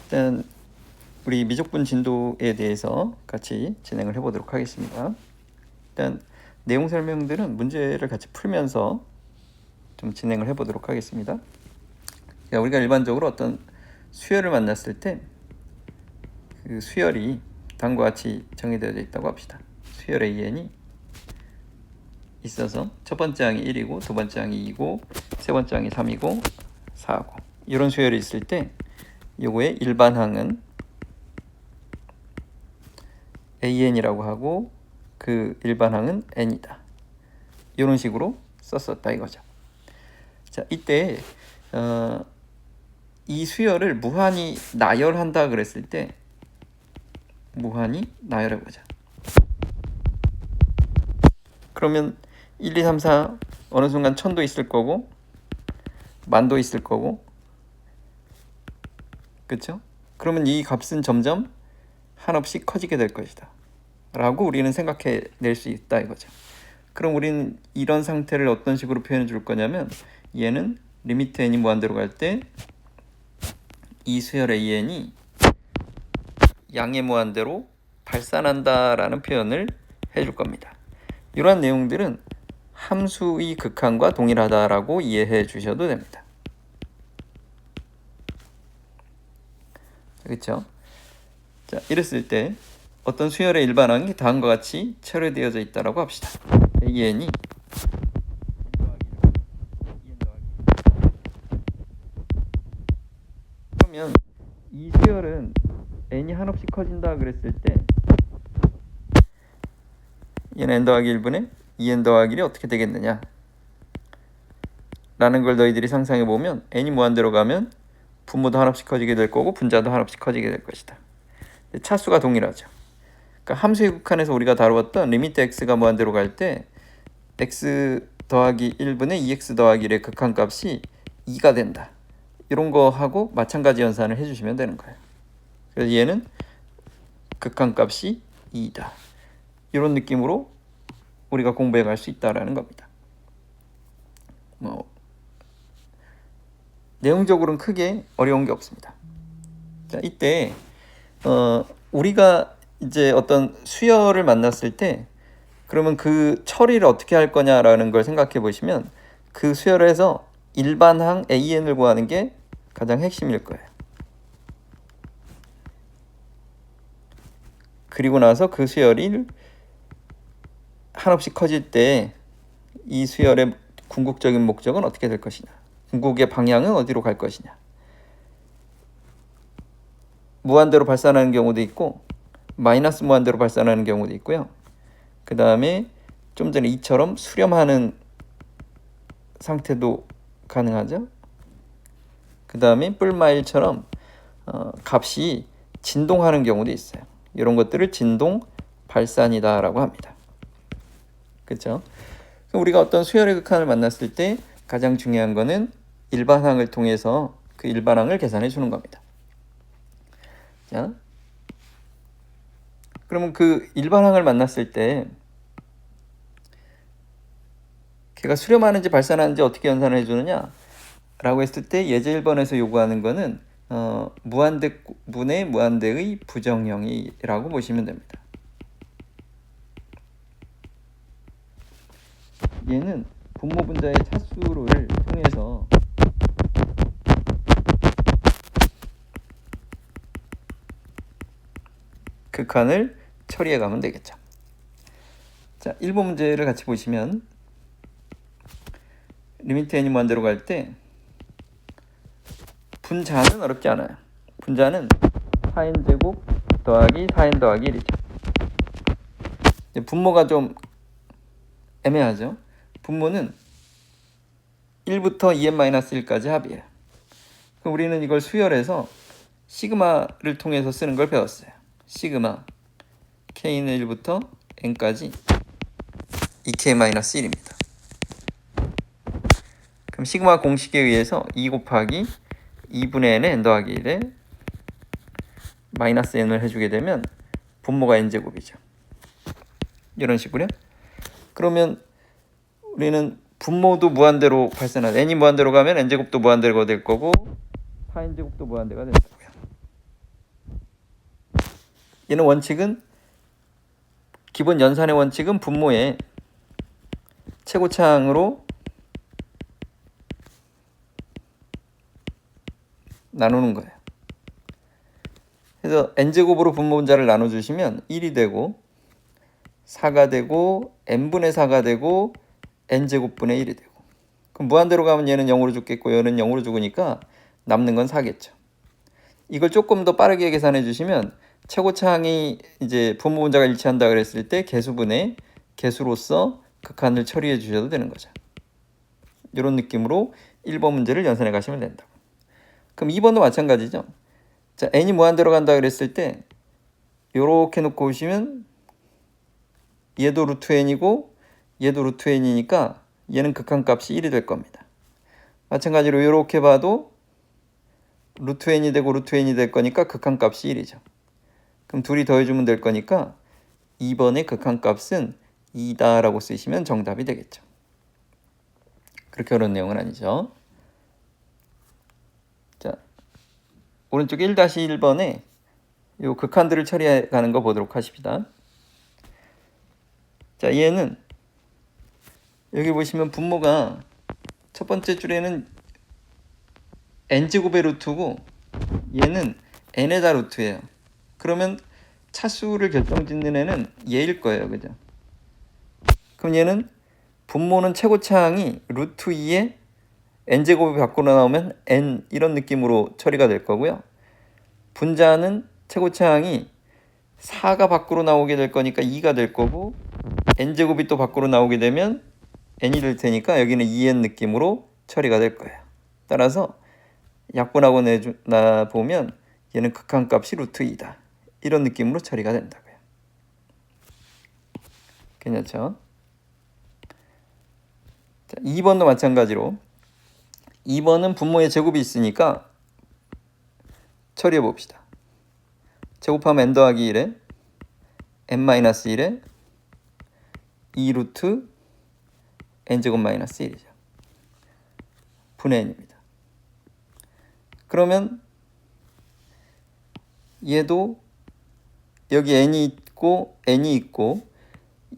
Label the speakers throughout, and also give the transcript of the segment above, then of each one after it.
Speaker 1: 일단 우리 미적분 진도에 대해서 같이 진행을 해보도록 하겠습니다. 일단 내용 설명들은 문제를 같이 풀면서 좀 진행을 해보도록 하겠습니다. 그러니까 우리가 일반적으로 어떤 수열을 만났을 때 그 수열이 다음과 같이 정의되어 있다고 합시다. 수열 AN이 있어서 첫 번째 항이 1이고 두 번째 항이 2고 세 번째 항이 3이고 4고 이런 수열이 있을 때 요거의 일반항은 AN이라고 하고 그 일반항은 N이다. 이런 식으로 썼었다 이거죠. 자, 이때 이 수열을 무한히 나열한다 그랬을 때 무한히 나열해보자. 그러면 1, 2, 3, 4 어느 순간 1000도 있을 거고 만도 있을 거고, 그쵸? 그러면 이 값은 점점 한없이 커지게 될 것이다 라고 우리는 생각해 낼 수 있다 이거죠. 그럼 우리는 이런 상태를 어떤 식으로 표현해 줄 거냐면, 얘는 리미트 n이 무한대로 갈 때 이 수열 an이 양의 무한대로 발산한다 라는 표현을 해줄 겁니다. 이러한 내용들은 함수의 극한과 동일하다라고 이해해 주셔도 됩니다. 그렇죠? 자, 이랬을 때 어떤 수열의 일반항이 다음과 같이 처리되어져 있다라고 합시다. AN이 그러면 이 수열은 n이 한없이 커진다 그랬을 때 얘는 n 더하기 1분의 2n 더하기 1이 어떻게 되겠느냐 라는 걸 너희들이 상상해 보면, n이 무한대로 가면 분모도 한없이 커지게 될 거고 분자도 한없이 커지게 될 것이다. 차수가 동일하죠. 그러니까 함수의 극한에서 우리가 다루었던 리미트 x가 무한대로 갈 때 x 더하기 1분의 2x 더하기 1의 극한값이 2가 된다. 이런 거하고 마찬가지 연산을 해주시면 되는 거예요. 그래서 얘는 극한값이 2다. 이런 느낌으로 우리가 공부해 갈 수 있다라는 겁니다. 내용적으로는 크게 어려운 게 없습니다. 자, 이때 우리가 이제 어떤 수열을 만났을 때 그러면 그 처리를 어떻게 할 거냐라는 걸 생각해 보시면, 그 수열에서 일반항 AN을 구하는 게 가장 핵심일 거예요. 그리고 나서 그 수열이 한없이 커질 때 이 수열의 궁극적인 목적은 어떻게 될 것이냐, 궁극의 방향은 어디로 갈 것이냐. 무한대로 발산하는 경우도 있고 마이너스 무한대로 발산하는 경우도 있고요. 그 다음에 좀 전에 이처럼 수렴하는 상태도 가능하죠. 그 다음에 뿔마일처럼 값이 진동하는 경우도 있어요. 이런 것들을 진동 발산이다 라고 합니다. 그렇죠? 우리가 어떤 수열의 극한을 만났을 때 가장 중요한 거는 일반항을 통해서 그 일반항을 계산해 주는 겁니다. 자, 그러면 그 일반항을 만났을 때 걔가 수렴하는지 발산하는지 어떻게 연산을 해주느냐 라고 했을 때 예제 1번에서 요구하는 거는 무한대분의 무한대의 부정형이라고 보시면 됩니다. 얘는 분모 분자의 차수를 통해서 극한을 처리해 가면 되겠죠. 자, 1번 문제를 같이 보시면 리미트 n이 무한대로 갈 때 분자는 어렵지 않아요. 분자는 4n제곱 더하기 4n 더하기 1이죠. 분모가 좀 애매하죠. 분모는 1부터 2n-1까지 합이에요. 그럼 우리는 이걸 수열해서 시그마를 통해서 쓰는 걸 배웠어요. 시그마 k는 1부터 n까지 2k-1입니다. 그럼 시그마 공식에 의해서 2 곱하기 2분의 n에 n 더하기 1에 마이너스 n을 해주게 되면 분모가 n제곱이죠. 이런 식으로요. 그러면 우리는 분모도 무한대로 발산하는, n이 무한대로 가면 n제곱도 무한대로 될 거고 4n제곱도 무한대가 된다고요. 얘는 원칙은 기본 연산의 원칙은 분모의 최고차항으로 나누는 거예요. 그래서 n제곱으로 분모 분자를 나눠주시면 1이 되고 4가 되고 n분의 4가 되고 n제곱분의 1이 되고, 그럼 무한대로 가면 얘는 0으로 죽겠고 얘는 0으로 죽으니까 남는 건 4겠죠. 이걸 조금 더 빠르게 계산해 주시면 최고차항이 이제 분모 분자가 일치한다 그랬을 때 개수분의 개수로서 극한을 처리해 주셔도 되는 거죠. 이런 느낌으로 1번 문제를 연산해 가시면 된다. 그럼 2번도 마찬가지죠. 자, n이 무한대로 간다 그랬을 때 요렇게 놓고 오시면 얘도 루트 n이고 얘도 루트 n이니까 얘는 극한값이 1이 될 겁니다. 마찬가지로 이렇게 봐도 루트 n이 되고 루트 n이 될 거니까 극한값이 1이죠. 그럼 둘이 더해주면 될 거니까 2번의 극한값은 2다라고 쓰시면 정답이 되겠죠. 그렇게 어려운 내용은 아니죠. 자, 오른쪽 1-1번에 요 극한들을 처리해 가는 거 보도록 하십니다. 자, 얘는 여기 보시면 분모가 첫 번째 줄에는 n제곱의 루트고 얘는 n에다 루트예요. 그러면 차수를 결정짓는 애는 얘일 거예요. 그죠? 그럼 얘는 분모는 최고차항이 루트 2에 n제곱이 밖으로 나오면 n 이런 느낌으로 처리가 될 거고요. 분자는 최고차항이 4가 밖으로 나오게 될 거니까 2가 될 거고, n제곱이 또 밖으로 나오게 되면 n이 될 테니까 여기는 2n 느낌으로 처리가 될 거예요. 따라서 약분하고 내나 보면 얘는 극한값이 루트 2다. 이런 느낌으로 처리가 된다고요. 괜찮죠? 자, 2번도 마찬가지로 2번은 분모의 제곱이 있으니까 처리해 봅시다. 제곱하면 n 더하기 1에 n-1에 2 루트 n제곱 마이너스 1이죠. 분의 n입니다. 그러면 얘도 여기 n이 있고 n이 있고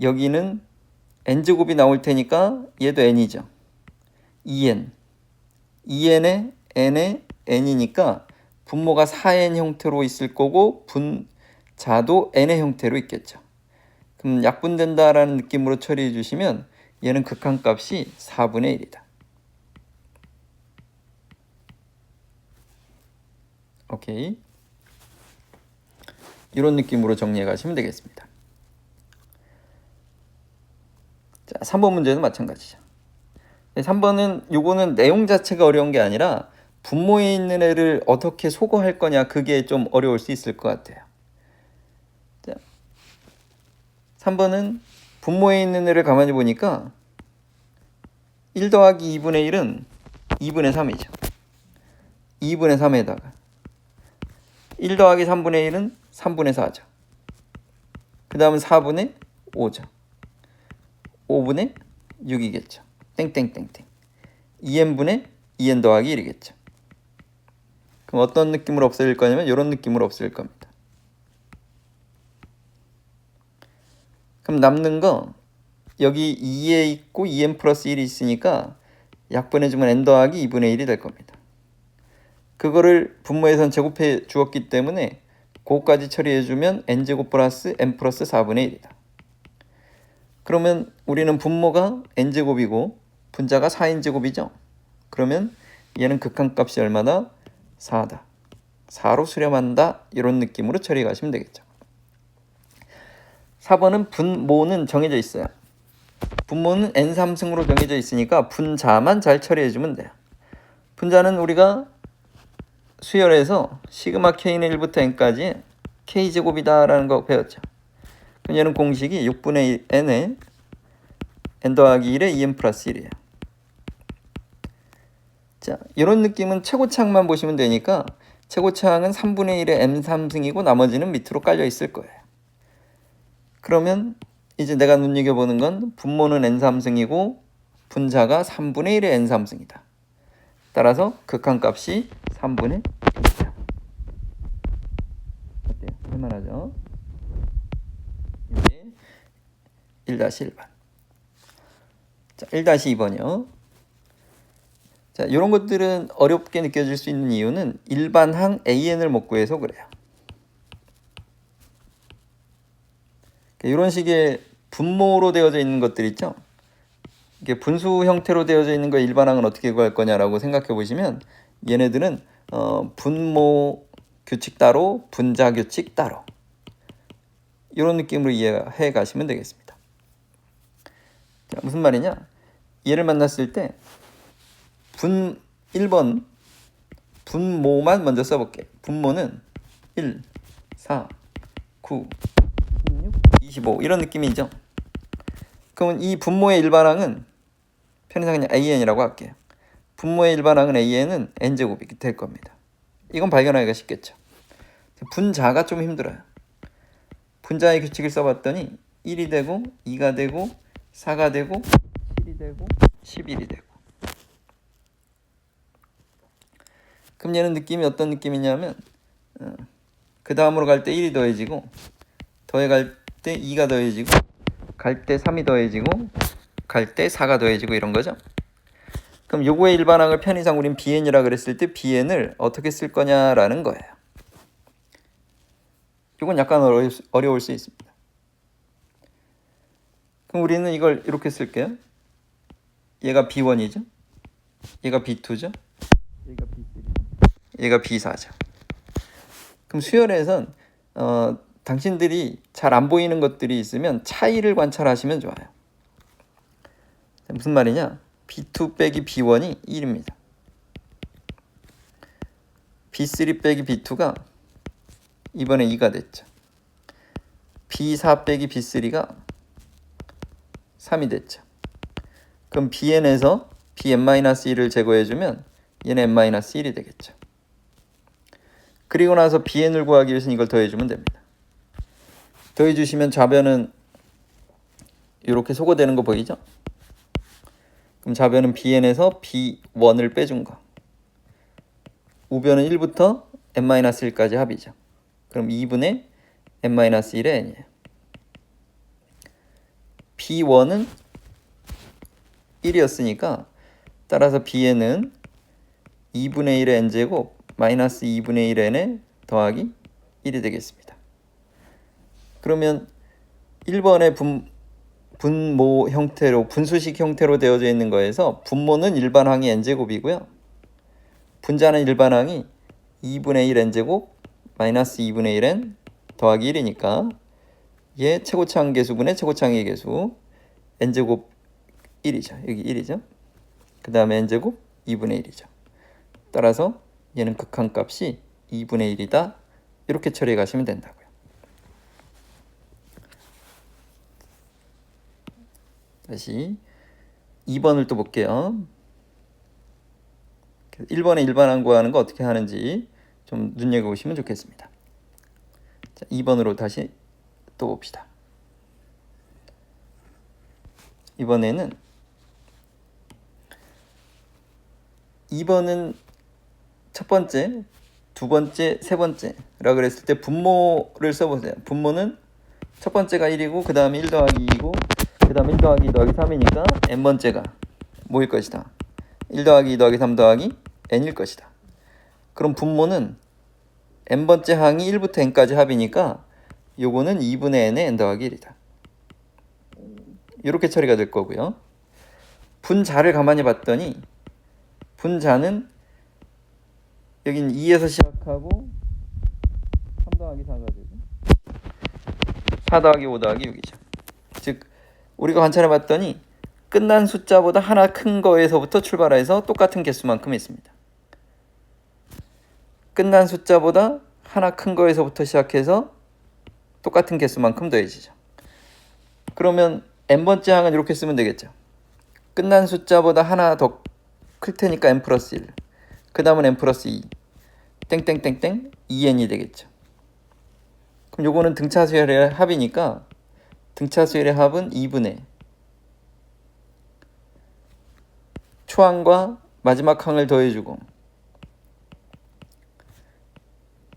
Speaker 1: 여기는 n제곱이 나올 테니까 얘도 n이죠. 2n. 2n에 n에 n이니까 분모가 4n 형태로 있을 거고 분자도 n의 형태로 있겠죠. 그럼 약분된다라는 느낌으로 처리해 주시면 얘는 극한값이 4분의 1이다. 오케이. 이런 느낌으로 정리해 가시면 되겠습니다. 자, 3번 문제는 마찬가지죠. 3번은 요거는 내용 자체가 어려운 게 아니라 분모에 있는 애를 어떻게 소거할 거냐, 그게 좀 어려울 수 있을 것 같아요. 자, 3번은 분모에 있는 애를 가만히 보니까 1 더하기 2분의 1은 2분의 3이죠. 2분의 3에다가 1 더하기 3분의 1은 3분의 4죠. 그 다음은 4분의 5죠. 5분의 6이겠죠. 땡땡땡땡. 2n분의 2n 더하기 1이겠죠. 그럼 어떤 느낌으로 없어질 거냐면 이런 느낌으로 없어질 겁니다. 그럼 남는 거 여기 2에 있고 2n 플러스 1이 있으니까 약분해주면 n 더하기 2분의 1이 될 겁니다. 그거를 분모에선 제곱해 주었기 때문에 그거까지 처리해주면 n제곱 플러스 n 플러스 4분의 1이다. 그러면 우리는 분모가 n제곱이고 분자가 4n제곱이죠. 그러면 얘는 극한값이 얼마다? 4다. 4로 수렴한다. 이런 느낌으로 처리해 가시면 되겠죠. 4번은 분모는 정해져 있어요. 분모는 n3승으로 정해져 있으니까 분자만 잘 처리해 주면 돼요. 분자는 우리가 수열에서 시그마 k는 1부터 n까지 k제곱이다라는 거 배웠죠. 그럼 얘는 공식이 6분의 n에 n 더하기 1에 2n 플러스 1이에요. 자, 이런 느낌은 최고차항만 보시면 되니까 최고차항은 3분의 1에 n3승이고 나머지는 밑으로 깔려 있을 거예요. 그러면 이제 내가 눈여겨보는 건 분모는 n3승이고 분자가 3분의 1의 n3승이다. 따라서 극한값이 3분의 1이다. 어때요? 할만하죠? 1-1번. 자, 1-2번이요. 자, 이런 것들은 어렵게 느껴질 수 있는 이유는 일반항 AN을 못 구해서 그래요. 이런 식의 분모로 되어져 있는 것들 있죠. 이게 분수 형태로 되어져 있는 거 일반항은 어떻게 구할 거냐라고 생각해 보시면 얘네들은 분모 규칙 따로, 분자 규칙 따로 이런 느낌으로 이해해 가시면 되겠습니다. 자, 무슨 말이냐? 얘를 만났을 때 1번 분모만 먼저 써볼게요. 분모는 1, 4, 9, 16, 25 이런 느낌이죠. 그러면 이 분모의 일반항은 편의상 그냥 AN이라고 할게요. 분모의 일반항은 AN은 N제곱이 될 겁니다. 이건 발견하기가 쉽겠죠. 분자가 좀 힘들어요. 분자의 규칙을 써봤더니 1이 되고 2가 되고 4가 되고 7이 되고 11이 되고. 그럼 얘는 느낌이 어떤 느낌이냐면 그 다음으로 갈 때 1이 더해지고 더해갈 때 2가 더해지고 갈 때 3이 더해지고 갈 때 4가 더해지고 이런 거죠. 그럼 요거의 일반항을 편의상 우린 BN이라 그랬을 때 BN을 어떻게 쓸 거냐라는 거예요. 이건 약간 어려울 수 있습니다. 그럼 우리는 이걸 이렇게 쓸게요. 얘가 B1이죠. 얘가 B2죠. 얘가 B3죠. 얘가 B4죠. 그럼 수열에선 당신들이 잘 안 보이는 것들이 있으면 차이를 관찰하시면 좋아요. 무슨 말이냐? B2 빼기 B1이 1입니다. B3 빼기 B2가 이번에 2가 됐죠. B4 빼기 B3가 3이 됐죠. 그럼 Bn에서 Bn-1을 제거해주면 얘는 n-1이 되겠죠. 그리고 나서 Bn을 구하기 위해서는 이걸 더해주면 됩니다. 더해주시면 좌변은 이렇게 소거되는 거 보이죠? 그럼 좌변은 Bn에서 B1을 빼준 거. 우변은 1부터 n-1까지 합이죠. 그럼 2분의 n-1의 n이에요. B1은 1이었으니까 따라서 Bn은 2분의 1의 n제곱 마이너스 2분의 1의 n에 더하기 1이 되겠습니다. 그러면 1번의 분모 형태로 분수식 형태로 되어져 있는 거에서 분모는 일반항이 n제곱이고요. 분자는 일반항이 2분의 1 n제곱 마이너스 2분의 1 n 더하기 1이니까 얘 최고차항 계수분의 최고차항의 계수 n제곱 1이죠. 여기 1이죠. 그 다음에 n제곱 2분의 1이죠. 따라서 얘는 극한값이 2분의 1이다. 이렇게 처리해 가시면 된다고요. 다시 2번을 또 볼게요. 1번에 일반항 구하는 거 어떻게 하는지 좀 눈여겨보시면 좋겠습니다. 자, 2번으로 다시 또 봅시다. 이번에는 2번은 첫 번째, 두 번째, 세 번째라 그랬을 때 분모를 써보세요. 분모는 첫 번째가 1이고 그 다음에 1 더하기 2이고 그 다음에 1 더하기 2 더하기 3이니까 n번째가 뭐일 것이다? 1 더하기 2 더하기 3 더하기 n일 것이다. 그럼 분모는 n번째 항이 1부터 n까지 합이니까 요거는 2분의 n의 n 더하기 1이다. 이렇게 처리가 될 거고요. 분자를 가만히 봤더니 분자는 여긴 2에서 시작하고 3 더하기 4가 되고 4 더하기 5 더하기 6이죠. 즉 우리가 관찰해 봤더니 끝난 숫자보다 하나 큰 거에서부터 출발해서 똑같은 개수만큼 있습니다. 끝난 숫자보다 하나 큰 거에서부터 시작해서 똑같은 개수만큼 더해지죠. 그러면 n번째 항은 이렇게 쓰면 되겠죠. 끝난 숫자보다 하나 더 클 테니까 n 플러스 1. 그 다음은 n 플러스 2. 땡땡땡땡 2n이 되겠죠. 그럼 요거는 등차수열의 합이니까 등차수열의 합은 2분의 초항과 마지막 항을 더해주고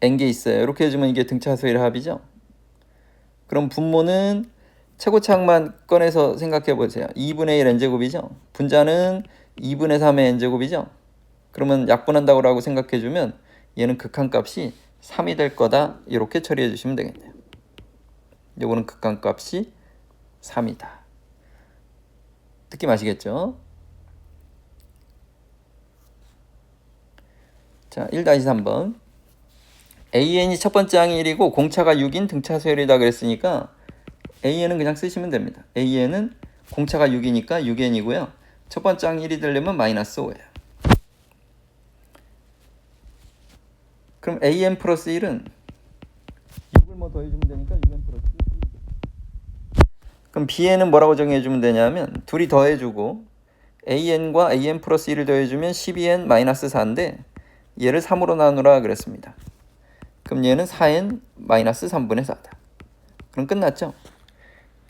Speaker 1: n개 있어요. 이렇게 해주면 이게 등차수열의 합이죠. 그럼 분모는 최고차항만 꺼내서 생각해 보세요. 2분의 1 n제곱이죠. 분자는 2분의 3의 n제곱이죠. 그러면 약분한다고 생각해 주면 얘는 극한값이 3이 될 거다. 이렇게 처리해 주시면 되겠네요. 요거는 극한값이 3이다. 느낌 아시겠죠? 자, 1-3번. AN이 첫 번째 항이 1이고 공차가 6인 등차 수열이다 그랬으니까 AN은 그냥 쓰시면 됩니다. AN은 공차가 6이니까 6n이고요. 첫 번째 항 1이 되려면 마이너스 5예요. 그럼 AN 플러스 1은 6을 뭐 더해주면 되니까 6n 플러스 1. 그럼 BN은 뭐라고 정해주면 되냐면 둘이 더해주고 AN과 AN 플러스 1을 더해주면 12n 마이너스 4인데 얘를 3으로 나누라 그랬습니다. 그럼 얘는 4n 마이너스 3분의 4다. 그럼 끝났죠?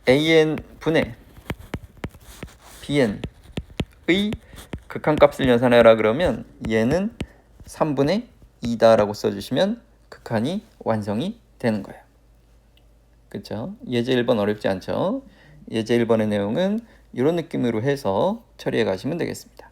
Speaker 1: AN 분의 BN의 극한값을 연산해라 그러면 얘는 3분의 2다라고 써주시면 극한이 완성이 되는 거예요. 그렇죠? 예제 1번 어렵지 않죠? 예제 1번의 내용은 이런 느낌으로 해서 처리해 가시면 되겠습니다.